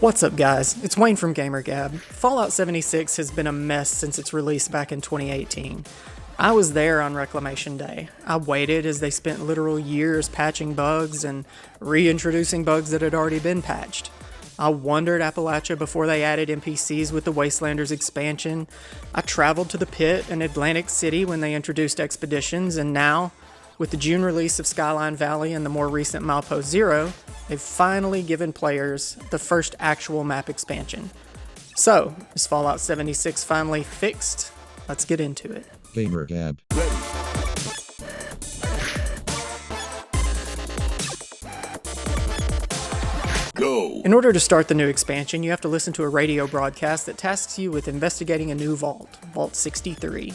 What's up guys, it's Wayne from Gamer Gab. Fallout 76 has been a mess since its release back in 2018. I was there on Reclamation Day. I waited as they spent literal years patching bugs and reintroducing bugs that had already been patched. I wandered Appalachia before they added NPCs with the Wastelanders expansion. I traveled to the Pit and Atlantic City when they introduced expeditions, and now, with the June release of Skyline Valley and the more recent Milepost Zero, they've finally given players the first actual map expansion. So, is Fallout 76 finally fixed? Let's get into it. Gamer Gab. Go! In order to start the new expansion, you have to listen to a radio broadcast that tasks you with investigating a new vault, Vault 63.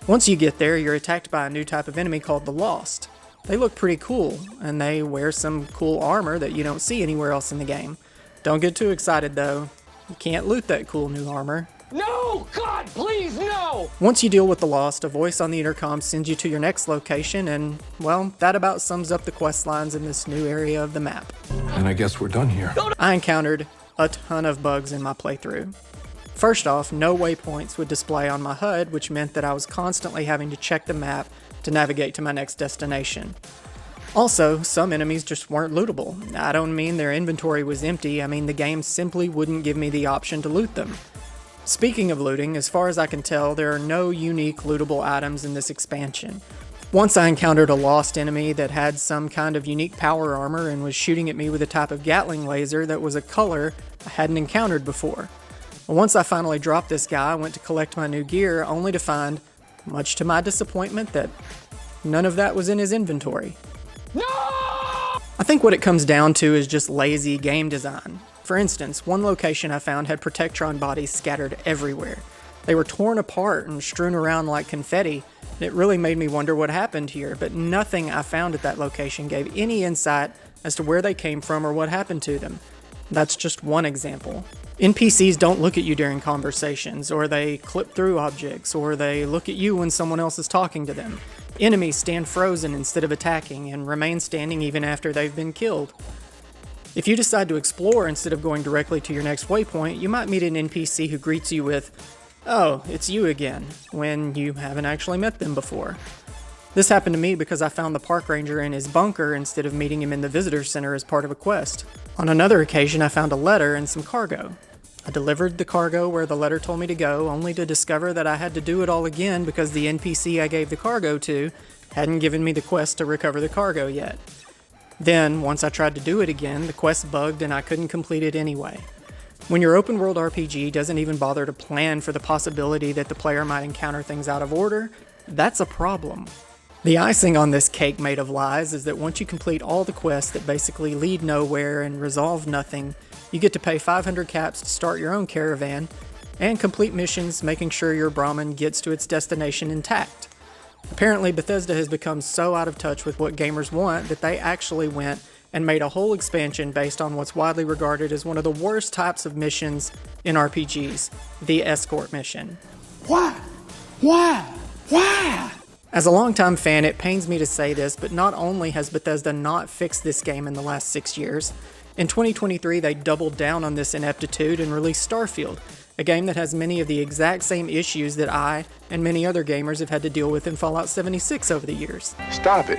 Once you get there, you're attacked by a new type of enemy called the Lost. They look pretty cool, and they wear some cool armor that you don't see anywhere else in the game. Don't get too excited though. You can't loot that cool new armor. No! God, please, no! Once you deal with the Lost, a voice on the intercom sends you to your next location, and, well, that about sums up the quest lines in this new area of the map. And I guess we're done here. I encountered a ton of bugs in my playthrough. First off, no waypoints would display on my HUD, which meant that I was constantly having to check the map to navigate to my next destination. Also, some enemies just weren't lootable. I don't mean their inventory was empty, I mean the game simply wouldn't give me the option to loot them. Speaking of looting, as far as I can tell, there are no unique lootable items in this expansion. Once I encountered a Lost enemy that had some kind of unique power armor and was shooting at me with a type of Gatling laser that was a color I hadn't encountered before. Once I finally dropped this guy, I went to collect my new gear, only to find, much to my disappointment, that none of that was in his inventory. No! I think what it comes down to is just lazy game design. For instance, one location I found had Protectron bodies scattered everywhere. They were torn apart and strewn around like confetti, and it really made me wonder what happened here, but nothing I found at that location gave any insight as to where they came from or what happened to them. That's just one example. NPCs don't look at you during conversations, or they clip through objects, or they look at you when someone else is talking to them. Enemies stand frozen instead of attacking, and remain standing even after they've been killed. If you decide to explore instead of going directly to your next waypoint, you might meet an NPC who greets you with, "Oh, it's you again," when you haven't actually met them before. This happened to me because I found the park ranger in his bunker instead of meeting him in the visitor center as part of a quest. On another occasion, I found a letter and some cargo. I delivered the cargo where the letter told me to go, only to discover that I had to do it all again because the NPC I gave the cargo to hadn't given me the quest to recover the cargo yet. Then, once I tried to do it again, the quest bugged and I couldn't complete it anyway. When your open world RPG doesn't even bother to plan for the possibility that the player might encounter things out of order, that's a problem. The icing on this cake made of lies is that once you complete all the quests that basically lead nowhere and resolve nothing, you get to pay 500 caps to start your own caravan, and complete missions making sure your Brahmin gets to its destination intact. Apparently Bethesda has become so out of touch with what gamers want that they actually went and made a whole expansion based on what's widely regarded as one of the worst types of missions in RPGs, the Escort mission. Why? As a longtime fan, it pains me to say this, but not only has Bethesda not fixed this game in the last 6 years, in 2023 they doubled down on this ineptitude and released Starfield, a game that has many of the exact same issues that I and many other gamers have had to deal with in Fallout 76 over the years. Stop it.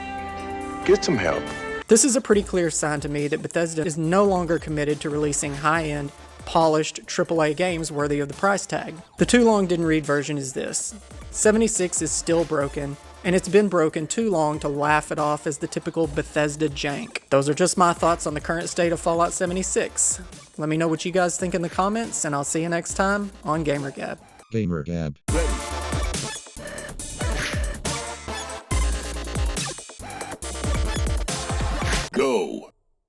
Get some help. This is a pretty clear sign to me that Bethesda is no longer committed to releasing high-end, polished AAA games worthy of the price tag. The too long didn't read version is this: 76 is still broken, and it's been broken too long to laugh it off as the typical Bethesda jank. Those are just my thoughts on the current state of Fallout 76. Let me know what you guys think in the comments, and I'll see you next time on Gamer Gab. Gamer Gab. Go!